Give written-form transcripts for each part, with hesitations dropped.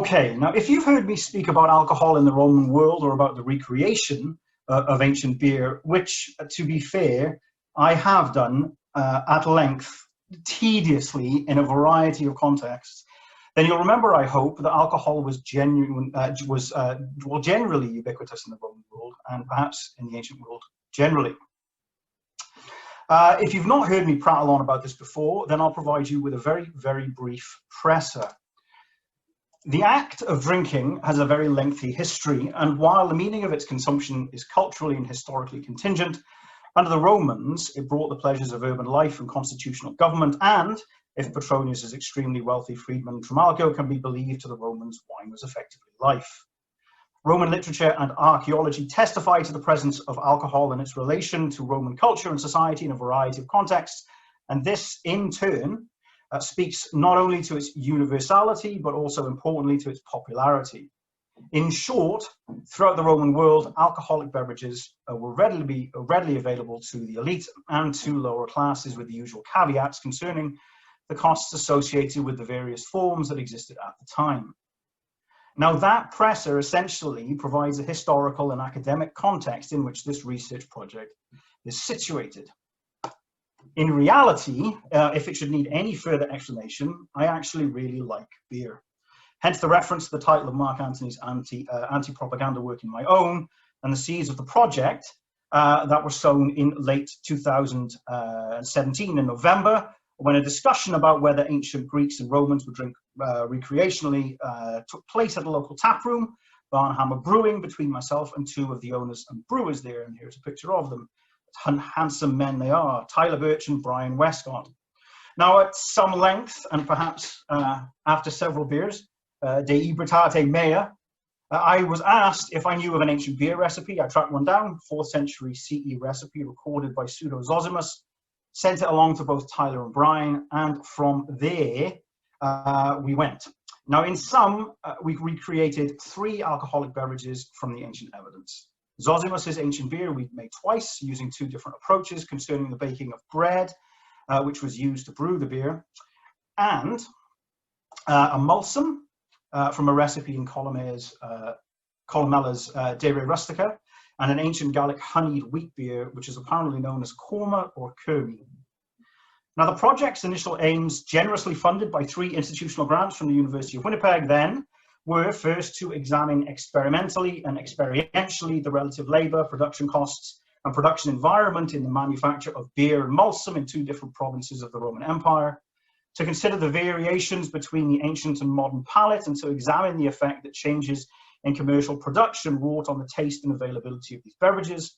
Okay, now if you've heard me speak about alcohol in the Roman world or about the recreation of ancient beer, which, to be fair, I have done at length, tediously, in a variety of contexts, then you'll remember, I hope, that alcohol was well, generally ubiquitous in the Roman world and perhaps in the ancient world generally. If you've not heard me prattle on about this before, then I'll provide you with a very, very brief presser. The act of drinking has a very lengthy history, and while the meaning of its consumption is culturally and historically contingent, under the Romans, it brought the pleasures of urban life and constitutional government, and, if Petronius' extremely wealthy freedman Trimalchio can be believed to the Romans, wine was effectively life. Roman literature and archaeology testify to the presence of alcohol and its relation to Roman culture and society in a variety of contexts, and this, in turn, speaks not only to its universality, but also importantly to its popularity. In short, throughout the Roman world, alcoholic beverages were readily available to the elite and to lower classes, with the usual caveats concerning the costs associated with the various forms that existed at the time. Now, that presser essentially provides a historical and academic context in which this research project is situated. In reality, if it should need any further explanation, I actually really like beer. Hence the reference to the title of Mark Antony's anti-propaganda work in my own, and the seeds of the project that were sown in late 2017 in November, when a discussion about whether ancient Greeks and Romans would drink recreationally took place at a local tap room, Barnhammer Brewing, between myself and two of the owners and brewers there, and here's a picture of them. Handsome men they are, Tyler Birch and Brian Westcott. Now, at some length, and perhaps after several beers, de ebrietate mea, I was asked if I knew of an ancient beer recipe. I tracked one down, 4th century CE recipe recorded by Pseudo-Zosimus, sent it along to both Tyler and Brian, and from there we went. Now, in sum, we recreated 3 alcoholic beverages from the ancient evidence. Zosimus's ancient beer we made twice, using 2 different approaches concerning the baking of bread, which was used to brew the beer, and a mulsum from a recipe in Colomella's De Re Rustica, and an ancient Gallic honeyed wheat beer, which is apparently known as korma or kermi. Now, the project's initial aims, generously funded by 3 institutional grants from the University of Winnipeg then, were first to examine experimentally and experientially the relative labour, production costs, and production environment in the manufacture of beer and mulsum in 2 different provinces of the Roman Empire, to consider the variations between the ancient and modern palate, and to examine the effect that changes in commercial production wrought on the taste and availability of these beverages,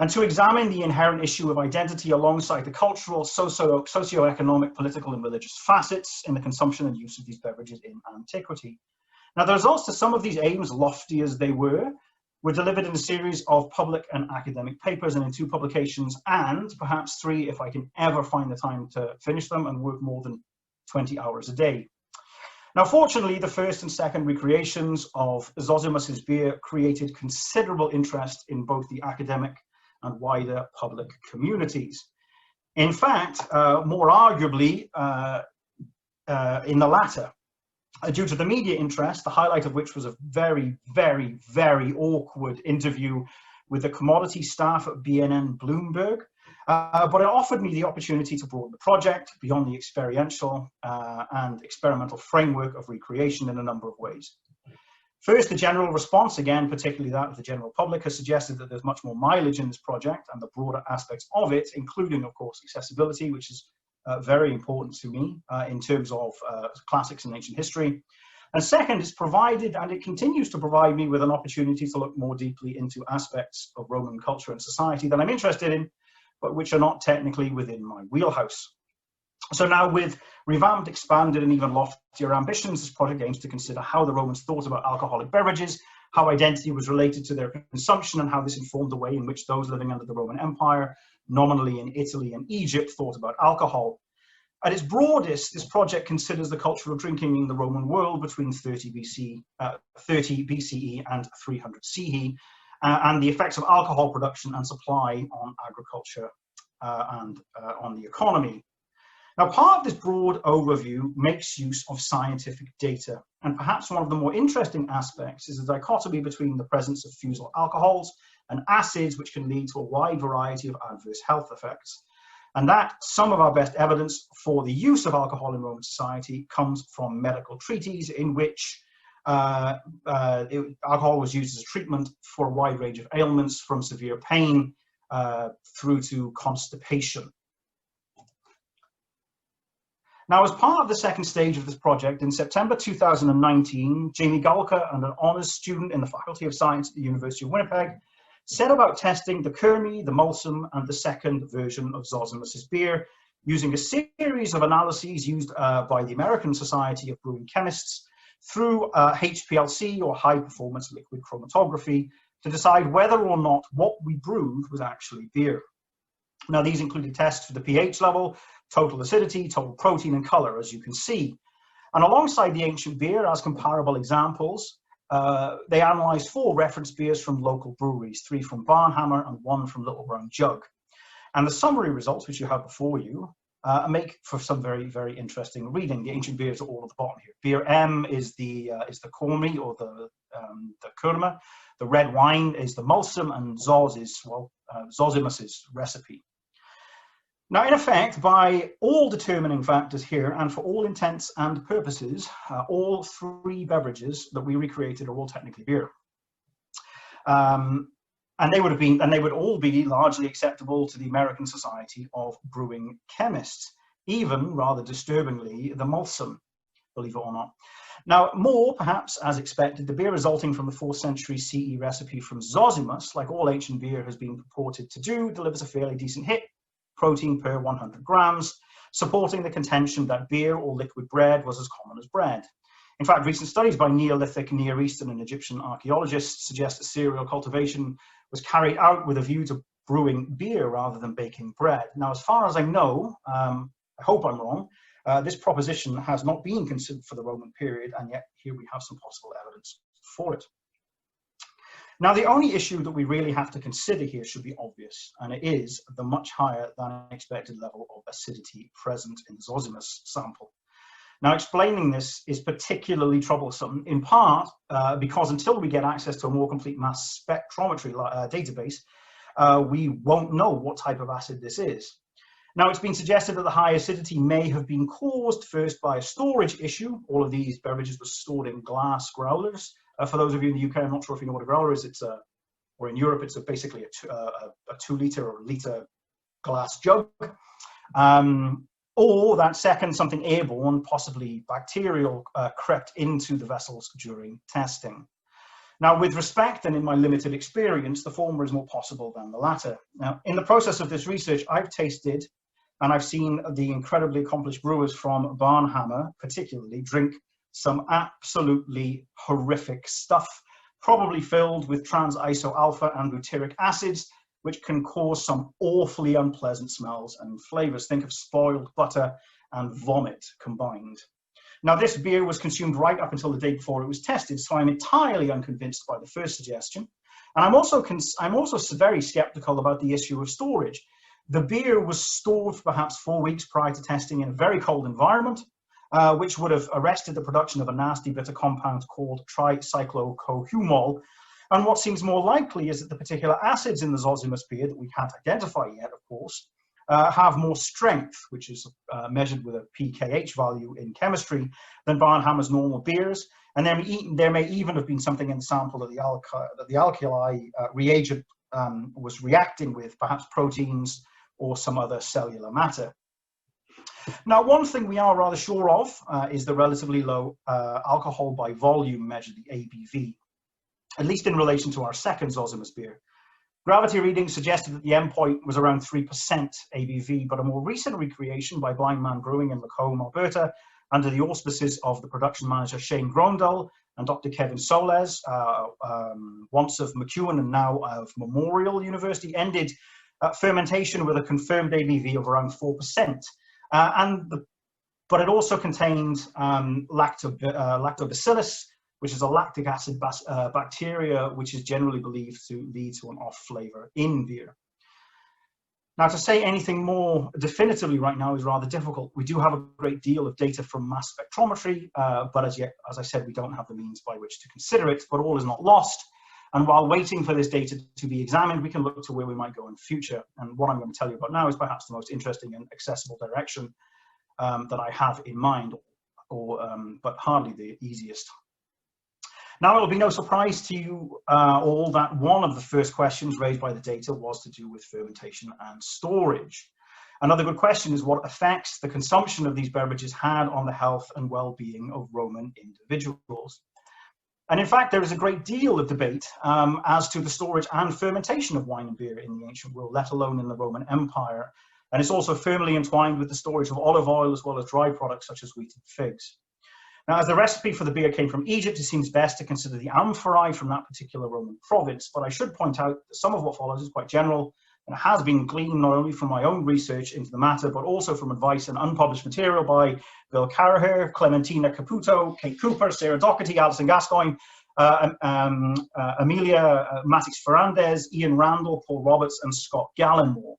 and to examine the inherent issue of identity alongside the cultural, socio-economic, political, and religious facets in the consumption and use of these beverages in antiquity. Now, the results to some of these aims, lofty as they were delivered in a series of public and academic papers and in 2 publications, and perhaps 3 if I can ever find the time to finish them and work more than 20 hours a day. Now, fortunately, the first and second recreations of Zosimus's beer created considerable interest in both the academic and wider public communities. In fact, more arguably, in the latter, due to the media interest, the highlight of which was a very, very, very awkward interview with the commodity staff at BNN Bloomberg, but it offered me the opportunity to broaden the project beyond the experiential and experimental framework of recreation in a number of ways. First, the general response, again, particularly that of the general public, has suggested that there's much more mileage in this project and the broader aspects of it, including, of course, accessibility, which is very important to me in terms of classics and ancient history. And second, it's provided, and it continues to provide me with an opportunity to look more deeply into aspects of Roman culture and society that I'm interested in, but which are not technically within my wheelhouse. So now, with revamped, expanded, and even loftier ambitions, this project aims to consider how the Romans thought about alcoholic beverages, how identity was related to their consumption, and how this informed the way in which those living under the Roman Empire, nominally in Italy and Egypt, thought about alcohol. At its broadest, this project considers the culture of drinking in the Roman world between 30 BCE and 300 CE, and the effects of alcohol production and supply on agriculture and on the economy. Now, part of this broad overview makes use of scientific data, and perhaps one of the more interesting aspects is the dichotomy between the presence of fusel alcohols and acids, which can lead to a wide variety of adverse health effects. And that some of our best evidence for the use of alcohol in Roman society comes from medical treatises in which alcohol was used as a treatment for a wide range of ailments, from severe pain through to constipation. Now, as part of the second stage of this project, in September 2019, Jamie Galka and an honours student in the Faculty of Science at the University of Winnipeg set about testing the Kermi, the Mulsum, and the second version of Zosimus's beer using a series of analyses used by the American Society of Brewing Chemists through HPLC, or high performance liquid chromatography, to decide whether or not what we brewed was actually beer. Now, these included tests for the pH level, total acidity, total protein, and color, as you can see. And alongside the ancient beer, as comparable examples, they analyzed 4 reference beers from local breweries, 3 from Barnhammer and 1 from Little Brown Jug. And the summary results, which you have before you, make for some very, very interesting reading. The ancient beers are all at the bottom here. Beer M is the Kormi, or the Kurma. The red wine is the Mulsum, and Zos is, well, Zosimus's recipe. Now, in effect, by all determining factors here, and for all intents and purposes, all 3 beverages that we recreated are all technically beer. And they would all be largely acceptable to the American Society of Brewing Chemists, even, rather disturbingly, the Mulsum, believe it or not. Now, more, perhaps as expected, the beer resulting from the 4th century CE recipe from Zosimus, like all ancient beer has been purported to do, delivers a fairly decent hit, protein per 100 grams, supporting the contention that beer or liquid bread was as common as bread. In fact, recent studies by Neolithic, Near Eastern, and Egyptian archaeologists suggest that cereal cultivation was carried out with a view to brewing beer rather than baking bread. Now, as far as I know, I hope I'm wrong, this proposition has not been considered for the Roman period, and yet here we have some possible evidence for it. Now, the only issue that we really have to consider here should be obvious, and it is the much higher than expected level of acidity present in the Zosimus sample. Now, explaining this is particularly troublesome, in part because until we get access to a more complete mass spectrometry database, we won't know what type of acid this is. Now, it's been suggested that the high acidity may have been caused first by a storage issue. All of these beverages were stored in glass growlers. For those of you in the UK, I'm not sure if you know what a growler is. Or in Europe, it's basically a 2 litre or litre glass jug. Or that second, something airborne, possibly bacterial, crept into the vessels during testing. Now, with respect and in my limited experience, the former is more possible than the latter. Now, in the process of this research, I've tasted and I've seen the incredibly accomplished brewers from Barnhammer, particularly, drink some absolutely horrific stuff, probably filled with trans-iso-alpha and butyric acids, which can cause some awfully unpleasant smells and flavors. Think of spoiled butter and vomit combined. Now, this beer was consumed right up until the day before it was tested, so I'm entirely unconvinced by the first suggestion. And I'm also very skeptical about the issue of storage. The beer was stored for perhaps 4 weeks prior to testing in a very cold environment, which would have arrested the production of a nasty bitter compound called tricyclocohumol. And what seems more likely is that the particular acids in the Zosimus beer that we can't identify yet, of course, have more strength, which is measured with a pKh value in chemistry, than Barnhammer's normal beers. And there may even have been something in the sample that the alkali reagent was reacting with, perhaps proteins or some other cellular matter. Now, one thing we are rather sure of is the relatively low alcohol by volume measure, the ABV, at least in relation to our second Zosimus beer. Gravity readings suggested that the endpoint was around 3% ABV, but a more recent recreation by Blind Man Brewing in Lacombe, Alberta, under the auspices of the production manager Shane Grondell and Dr. Kevin Soles, once of MacEwan and now of Memorial University, ended fermentation with a confirmed ABV of around 4%. But it also contained lactobacillus, which is a lactic acid bacteria, which is generally believed to lead to an off flavor in beer. Now, to say anything more definitively right now is rather difficult. We do have a great deal of data from mass spectrometry, but as I said, we don't have the means by which to consider it, but all is not lost. And while waiting for this data to be examined, we can look to where we might go in the future. And what I'm going to tell you about now is perhaps the most interesting and accessible direction that I have in mind, but hardly the easiest. Now, it'll be no surprise to you all that one of the first questions raised by the data was to do with fermentation and storage. Another good question is what effects the consumption of these beverages had on the health and well-being of Roman individuals. And in fact, there is a great deal of debate as to the storage and fermentation of wine and beer in the ancient world, let alone in the Roman Empire. And it's also firmly entwined with the storage of olive oil as well as dry products such as wheat and figs. Now, as the recipe for the beer came from Egypt, it seems best to consider the amphorae from that particular Roman province. But I should point out that some of what follows is quite general and has been gleaned not only from my own research into the matter, but also from advice and unpublished material by Bill Carraher, Clementina Caputo, Kate Cooper, Sarah Doherty, Alison Gascoigne, Amelia Matix-Ferrandez, Ian Randall, Paul Roberts, and Scott Gallimore.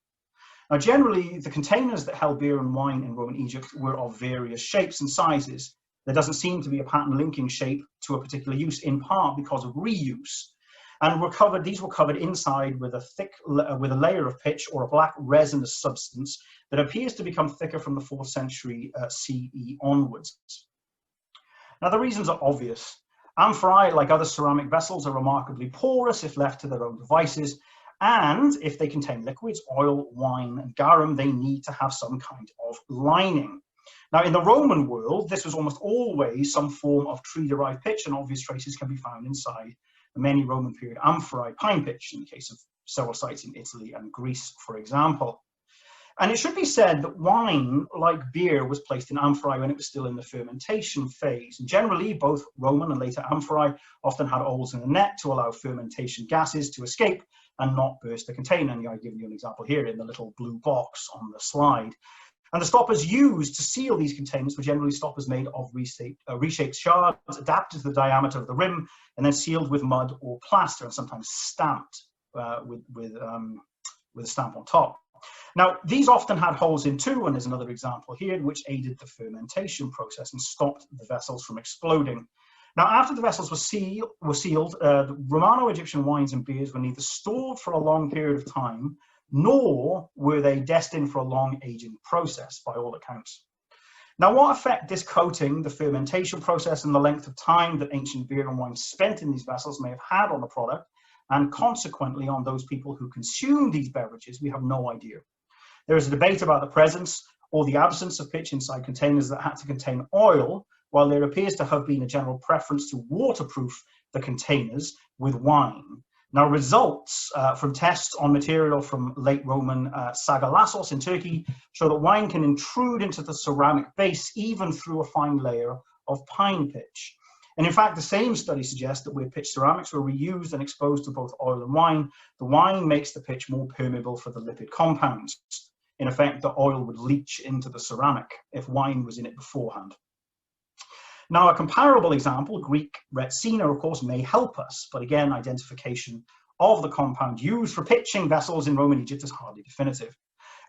Now, generally, the containers that held beer and wine in Roman Egypt were of various shapes and sizes. There doesn't seem to be a pattern linking shape to a particular use, in part because of reuse. And these were covered inside with a layer of pitch or a black resinous substance that appears to become thicker from the 4th century CE onwards. Now, the reasons are obvious. Amphorae, like other ceramic vessels, are remarkably porous if left to their own devices. And if they contain liquids, oil, wine, and garum, they need to have some kind of lining. Now, in the Roman world, this was almost always some form of tree-derived pitch, and obvious traces can be found inside many Roman period amphorae pine pitch, in the case of several sites in Italy and Greece, for example. And it should be said that wine, like beer, was placed in amphorae when it was still in the fermentation phase. And generally, both Roman and later amphorae often had holes in the net to allow fermentation gases to escape and not burst the container. And I've given you an example here in the little blue box on the slide. And the stoppers used to seal these containers were generally stoppers made of reshaped shards, adapted to the diameter of the rim, and then sealed with mud or plaster, and sometimes stamped with a stamp on top. Now, these often had holes in too, and there's another example here, which aided the fermentation process and stopped the vessels from exploding. Now, after the vessels were sealed, the Romano-Egyptian wines and beers were neither stored for a long period of time, nor were they destined for a long aging process, by all accounts. Now, what effect this coating, the fermentation process, and the length of time that ancient beer and wine spent in these vessels may have had on the product, and consequently on those people who consumed these beverages, we have no idea. There is a debate about the presence or the absence of pitch inside containers that had to contain oil, while there appears to have been a general preference to waterproof the containers with wine. Now, results from tests on material from late Roman Sagalassos in Turkey show that wine can intrude into the ceramic base even through a fine layer of pine pitch. And in fact, the same study suggests that where pitch ceramics were reused and exposed to both oil and wine, the wine makes the pitch more permeable for the lipid compounds. In effect, the oil would leach into the ceramic if wine was in it beforehand. Now, a comparable example, Greek retsina, of course, may help us, but again, identification of the compound used for pitching vessels in Roman Egypt is hardly definitive.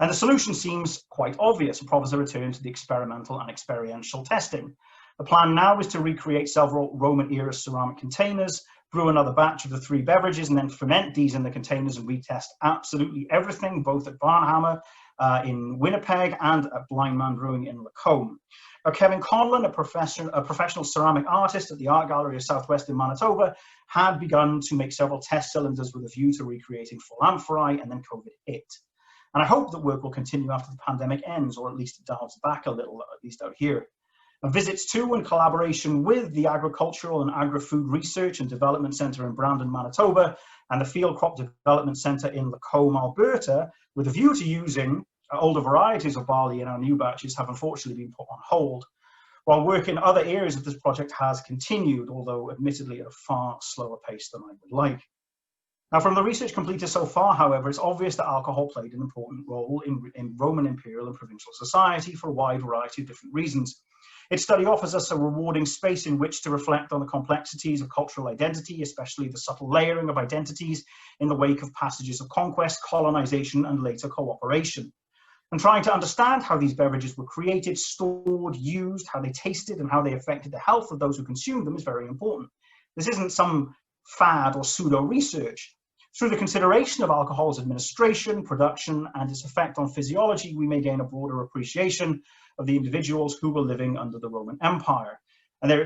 And the solution seems quite obvious and proffers a return to the experimental and experiential testing. The plan now is to recreate several Roman-era ceramic containers, brew another batch of the 3 beverages, and then ferment these in the containers and retest absolutely everything, both at Barnhammer in Winnipeg and at Blind Man Brewing in Lacombe. Now, Kevin Conlon, a professional ceramic artist at the Art Gallery of Southwest in Manitoba, had begun to make several test cylinders with a view to recreating full amphorae, and then COVID hit. And I hope that work will continue after the pandemic ends, or at least it dials back a little, at least out here. And visits to and collaboration with the Agricultural and Agri-Food Research and Development Centre in Brandon, Manitoba, and the Field Crop Development Centre in Lacombe, Alberta, with a view to using older varieties of barley in our new batches, have unfortunately been put on hold, while work in other areas of this project has continued, although admittedly at a far slower pace than I would like. Now, from the research completed so far, however, it's obvious that alcohol played an important role in Roman imperial and provincial society for a wide variety of different reasons. Its study offers us a rewarding space in which to reflect on the complexities of cultural identity, especially the subtle layering of identities in the wake of passages of conquest, colonization, and later cooperation. And trying to understand how these beverages were created, stored, used, how they tasted, and how they affected the health of those who consumed them is very important. This isn't some fad or pseudo-research. Through the consideration of alcohol's administration, production, and its effect on physiology, we may gain a broader appreciation of the individuals who were living under the Roman Empire and their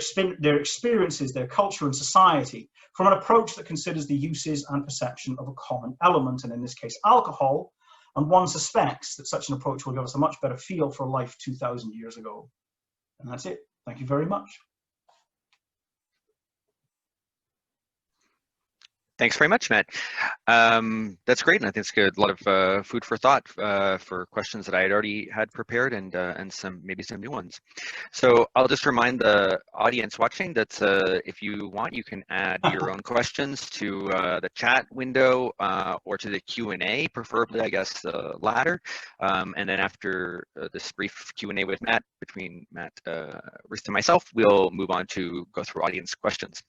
experiences, their culture and society, from an approach that considers the uses and perception of a common element, and in this case, alcohol. And one suspects that such an approach will give us a much better feel for life 2,000 years ago. And that's it. Thank you very much. Thanks very much, Matt. That's great, and I think it's good. A lot of food for thought for questions that I had already had prepared, and maybe some new ones. So I'll just remind the audience watching that if you want, you can add your own questions to the chat window or to the Q&A, preferably, I guess, the latter. And then after this brief Q&A with Matt, between Matt, Ruth, and myself, we'll move on to go through audience questions.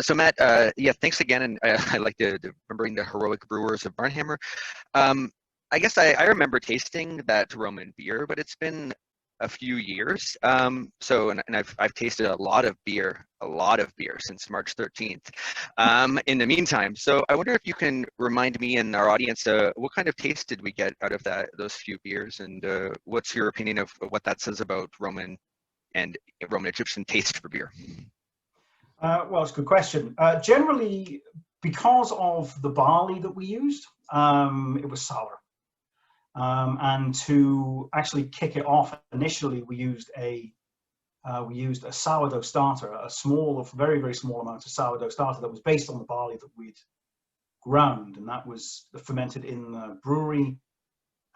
So Matt, yeah, thanks again, and I like remembering the heroic brewers of Barnhammer. I guess I remember tasting that Roman beer, but it's been a few years. So I've tasted a lot of beer since March 13th. In the meantime, so I wonder if you can remind me and our audience what kind of taste did we get out of those few beers, and what's your opinion of what that says about Roman and Roman Egyptian taste for beer? Well, it's a good question. Generally, because of the barley that we used, it was sour. And to actually kick it off, initially we used a sourdough starter, very, very small amount of sourdough starter that was based on the barley that we'd ground, and that was fermented in the brewery,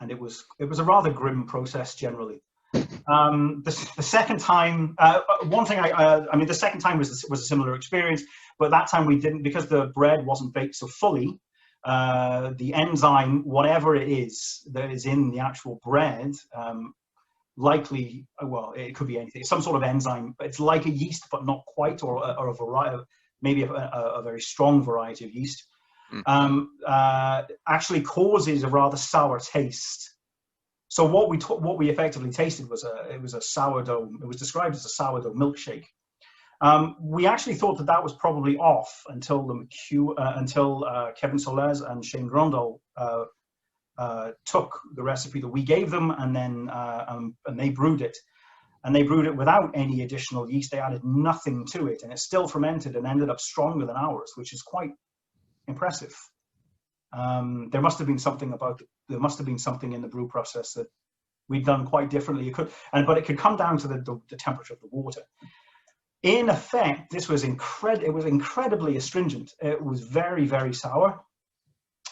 and it was a rather grim process generally. The second time, the second time was a similar experience, but that time we didn't, because the bread wasn't baked so fully. The enzyme, whatever it is that is in the actual bread, likely, well, it could be anything, some sort of enzyme. It's like a yeast, but not quite, or a variety, maybe a very strong variety of yeast, actually causes a rather sour taste. So what we effectively tasted was a sourdough. It was described as a sourdough milkshake. We actually thought that was probably off until Kevin Solez and Shane Grondal took the recipe that we gave them, and they brewed it. And they brewed it without any additional yeast. They added nothing to it, and it still fermented and ended up stronger than ours, which is quite impressive. There must have been something in the brew process that we'd done quite differently. But it could come down to the temperature of the water. In effect, this was incredibly astringent. It was very, very sour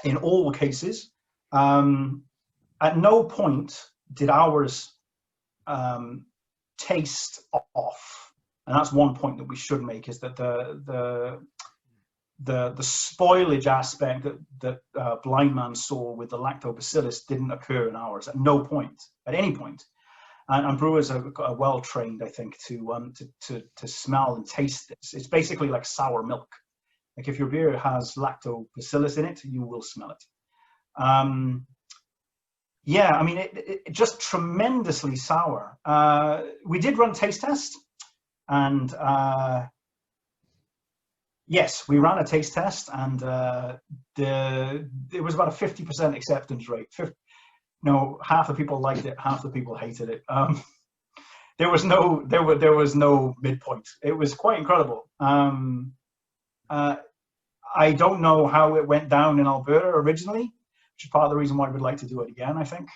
in all cases. At no point did ours taste off, and that's one point that we should make, is that the spoilage aspect that Blind Man saw with the lactobacillus didn't occur in ours at no point, at any point. And brewers are well trained, I think, to smell and taste this. It's basically like sour milk. Like if your beer has lactobacillus in it, you will smell it. Yeah, I mean, it just tremendously sour. We did run taste tests, and yes, we ran a taste test, and it was about a 50% acceptance rate. Half the people liked it, half the people hated it. There was no midpoint. It was quite incredible. I don't know how it went down in Alberta originally, which is part of the reason why we'd like to do it again, I think.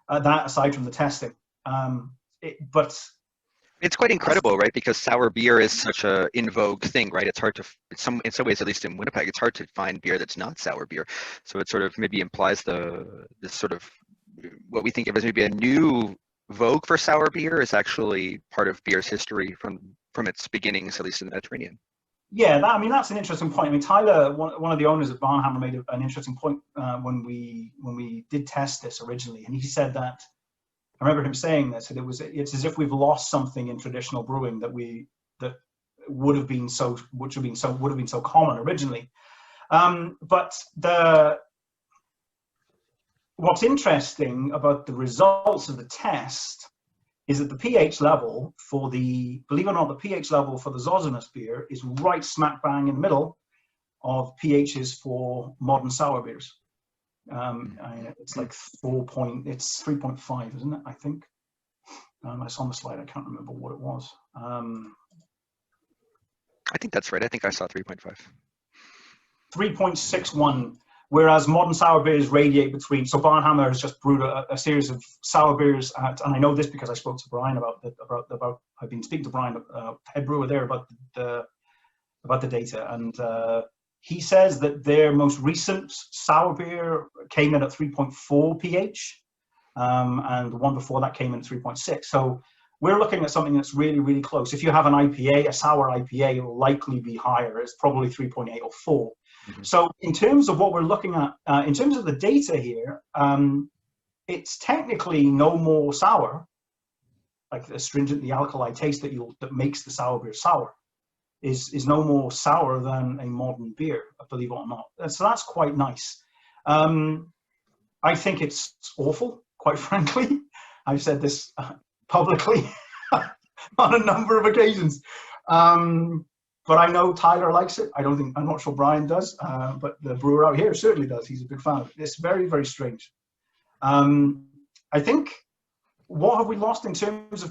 That aside from the testing, but it's quite incredible, right? Because sour beer is such a in vogue thing, right? It's hard to, in some ways, at least in Winnipeg, it's hard to find beer that's not sour beer. So it sort of maybe implies this sort of what we think of as maybe a new vogue for sour beer is actually part of beer's history from its beginnings, at least in the Mediterranean. Yeah, that's an interesting point. I mean, Tyler, one of the owners of Barnhammer, made an interesting point when we did test this originally, and he said that I remember him saying this, and it's as if we've lost something in traditional brewing that would have been so common originally. But what's interesting about the results of the test is that the pH level for believe it or not, the pH level for the Zossemus beer is right smack bang in the middle of pHs for modern sour beers. It's like it's 3.5, isn't it? I think. It's on the slide. I can't remember what it was. I think that's right. I think I saw 3.5. 3.61, whereas modern sour beers radiate between. So Barnhammer has just brewed a series of sour beers, and I know this because I spoke to Brian about I've been speaking to Brian, head brewer there, about the data, and he says that their most recent sour beer came in at 3.4 pH, and the one before that came in at 3.6. So we're looking at something that's really, really close. If you have an IPA, a sour IPA, it will likely be higher. It's probably 3.8 or 4. Mm-hmm. So in terms of what we're looking at, in terms of the data here, it's technically no more sour, like the astringent, the alkali taste that makes the sour beer sour is no more sour than a modern beer, believe it or not. So that's quite nice. I think it's awful, quite frankly. I've said this publicly on a number of occasions. But I know Tyler likes it. I'm not sure Brian does, but the brewer out here certainly does. He's a big fan of it. It's very, very strange. I think, what have we lost in terms of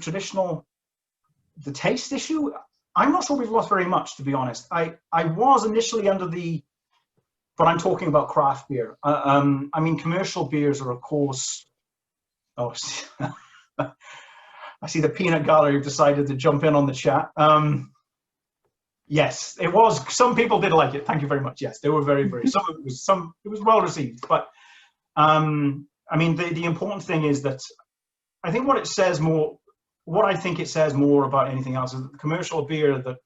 the taste issue? I'm not sure we've lost very much, to be honest. I was initially but I'm talking about craft beer. I mean, commercial beers are, of course, I see the Peanut Gallery have decided to jump in on the chat. Yes, it was. Some people did like it. Thank you very much. Yes, they were very, very. It was well received. But I mean, the important thing is that I think what I think it says more about anything else is that the commercial beer that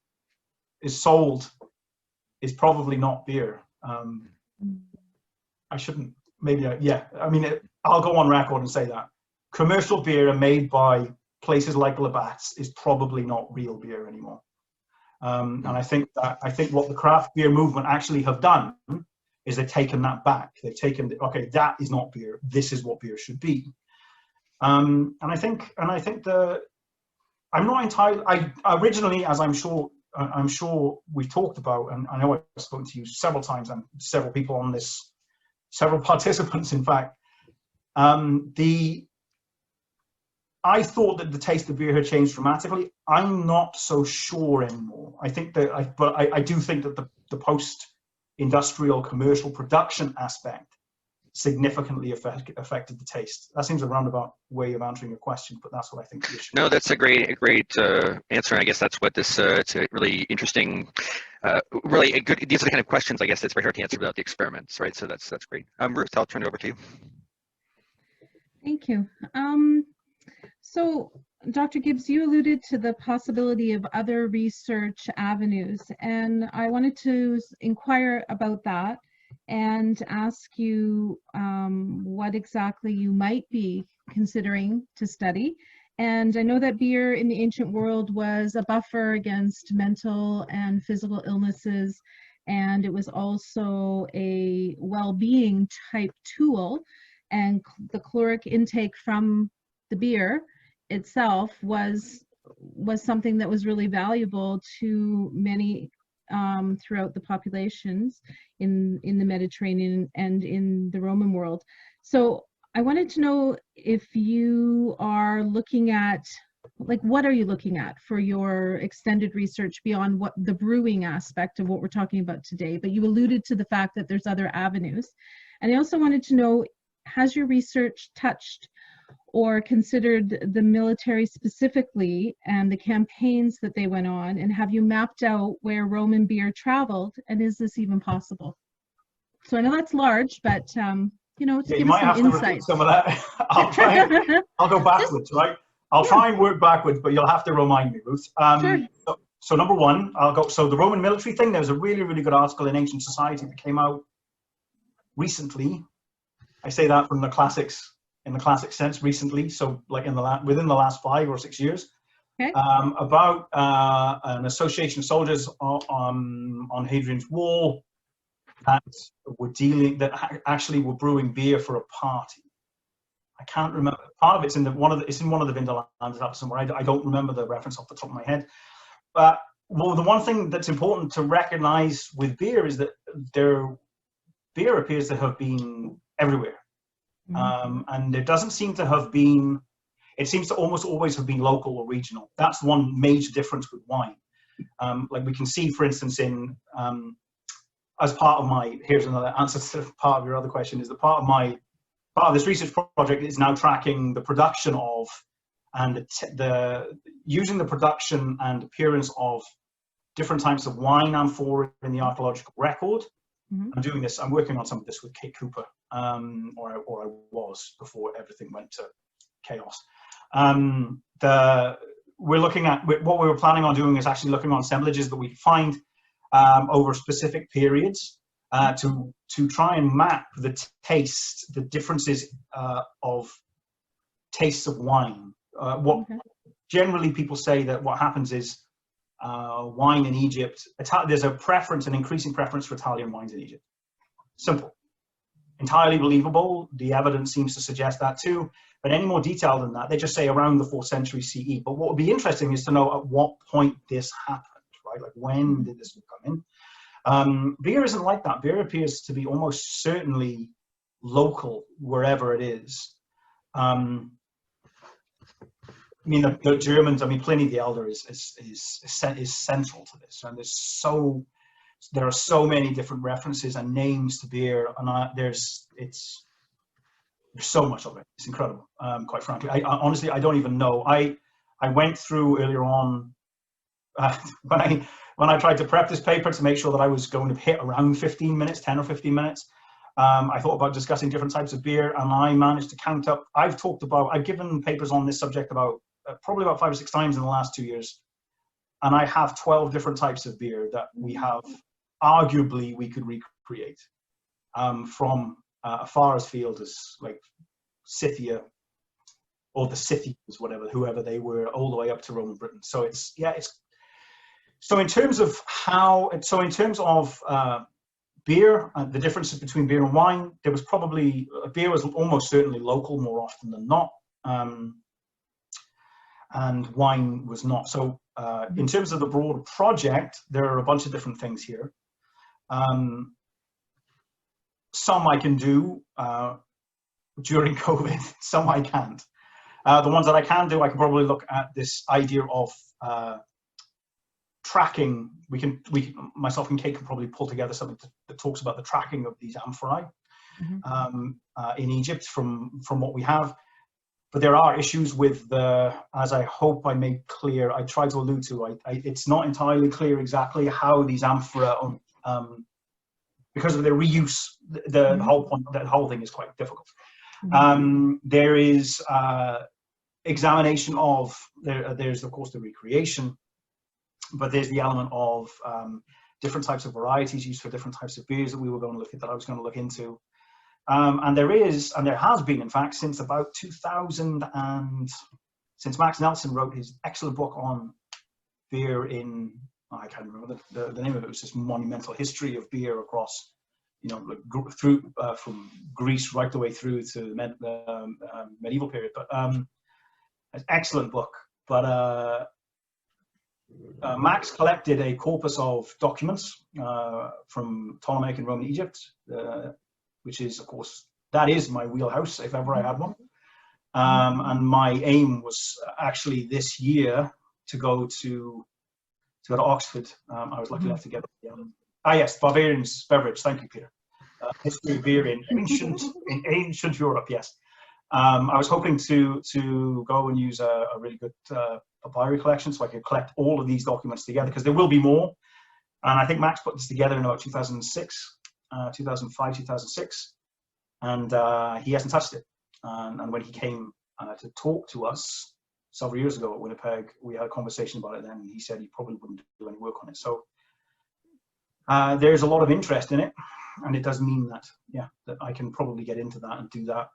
is sold is probably not beer. I shouldn't. Maybe. I mean, I'll go on record and say that commercial beer made by places like Labatt's is probably not real beer anymore. And I think what the craft beer movement actually have done is they've taken that back. They've taken, okay, that is not beer. This is what beer should be. And I think I'm not entirely. I originally, as I'm sure we've talked about, and I know I've spoken to you several times and several people on this, several participants, in fact. I thought that the taste of beer had changed dramatically. I'm not so sure anymore. I think that, I do think that the post-industrial commercial production aspect significantly affected the taste. That seems a roundabout way of answering your question, but that's what I think the issue. No, that's a great answer. And I guess that's what this. It's a really interesting, really good. These are the kind of questions I guess it's very hard to answer without the experiments, right? So that's great. Ruth, I'll turn it over to you. Thank you. So, Dr. Gibbs, you alluded to the possibility of other research avenues, and I wanted to inquire about that and ask you what exactly you might be considering to study. And I know that beer in the ancient world was a buffer against mental and physical illnesses, and it was also a well-being type tool, and the caloric intake from the beer itself was something that was really valuable to many throughout the populations in the Mediterranean and in the Roman world. So I wanted to know if you are looking at, like, what are you looking at for your extended research beyond what the brewing aspect of what we're talking about today? But you alluded to the fact that there's other avenues. And I also wanted to know, has your research touched or considered the military specifically and the campaigns that they went on, and have you mapped out where Roman beer traveled, and is this even possible? So I know that's large, but you know, to give us some insight. Some of that. I'll go backwards, right? I'll try and work backwards, but you'll have to remind me, Ruth. Sure. So number one, so the Roman military thing, there was a really, really good article in Ancient Society that came out recently. I say that from the classics in the classic sense recently, so like within the last 5 or 6 years, Okay. about an association of soldiers on Hadrian's Wall that actually were brewing beer for a party. I can't remember. Part of it's in one of the Vinderlands up somewhere. I don't remember the reference off the top of my head. But well, the one thing that's important to recognize with beer is that beer appears to have been everywhere. And there doesn't seem to have been, it seems to almost always have been local or regional. That's one major difference with wine. Like we can see, for instance, in, as part of my, here's another answer to part of your other question, is that part of this research project is now tracking the production of, and using the production and appearance of different types of wine amphora in the archaeological record. I'm working on some of this with Kate Cooper, or I was before everything went to chaos. We're looking at, what we were planning on doing is actually looking on assemblages that we could find over specific periods to try and map the differences of tastes of wine. Generally people say that what happens is wine in Egypt, there's an increasing preference for Italian wines in Egypt. Simple. Entirely believable. The evidence seems to suggest that too. But any more detail than that, they just say around the 4th century CE. But what would be interesting is to know at what point this happened, right? Like when did this come in? Beer isn't like that. Beer appears to be almost certainly local wherever it is. I mean, the Germans, I mean, Pliny the Elder is central to this. And there are so many different references and names to beer, and there's so much of it. It's incredible, quite frankly. I honestly, I don't even know. I went through earlier on, when I tried to prep this paper to make sure that I was going to hit around 15 minutes, 10 or 15 minutes, I thought about discussing different types of beer, and I managed to count up, I've given papers on this subject probably about 5 or 6 times in the last 2 years. And I have 12 different types of beer that arguably we could recreate from as far as field as like Scythia or the Scythians, whoever they were, all the way up to Roman Britain. So so in terms of beer, the differences between beer and wine, beer was almost certainly local more often than not. And wine was not. So in terms of the broader project, there are a bunch of different things here. Some I can do during COVID, some I can't. The ones that I can do, I can probably look at this idea of tracking. Myself and Kate can probably pull together something that talks about the tracking of these amphorae in Egypt from what we have. But there are issues with as I hope I made clear, I tried to allude to, it's not entirely clear exactly how these amphora, because of their reuse, the whole point, that whole thing is quite difficult. There is examination of, there's of course the recreation, but there's the element of different types of varieties used for different types of beers that we were going to look at, that I was going to look into. And there has been, in fact, since about 2000, and since Max Nelson wrote his excellent book on beer I can't remember the name of it. It was this monumental history of beer across, from Greece right the way through to the medieval period. But an excellent book. But Max collected a corpus of documents from Ptolemaic and Roman Egypt, which is, of course, that is my wheelhouse, if ever I had one. And my aim was actually this year to go to Oxford. I was lucky enough to get yes, Bavarian's beverage. Thank you, Peter. History of beer in ancient Europe. Yes, I was hoping to go and use a really good papyri collection, so I could collect all of these documents together, because there will be more. And I think Max put this together in about 2006. 2005, 2006, and he hasn't touched it. And when he came to talk to us several years ago at Winnipeg, we had a conversation about it then, and he said he probably wouldn't do any work on it. So there's a lot of interest in it, and it does mean that, that I can probably get into that and do that.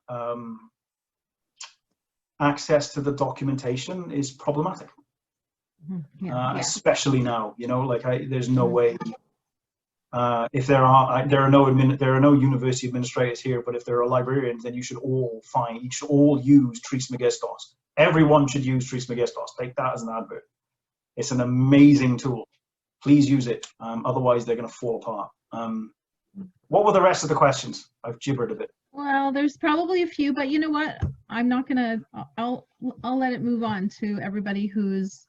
access to the documentation is problematic. Yeah. Especially now, you know, like there's no way. If there are no university administrators here, but if there are librarians, then you should all use Trismegistos. Everyone should use Trismegistos. Take that as an advert. It's an amazing tool. Please use it. Otherwise, they're going to fall apart. What were the rest of the questions? I've gibbered a bit. Well, there's probably a few, but you know what? I'm not gonna. I'll let it move on to everybody who's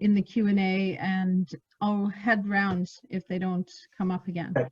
in the Q&A, and I'll head round if they don't come up again. Okay.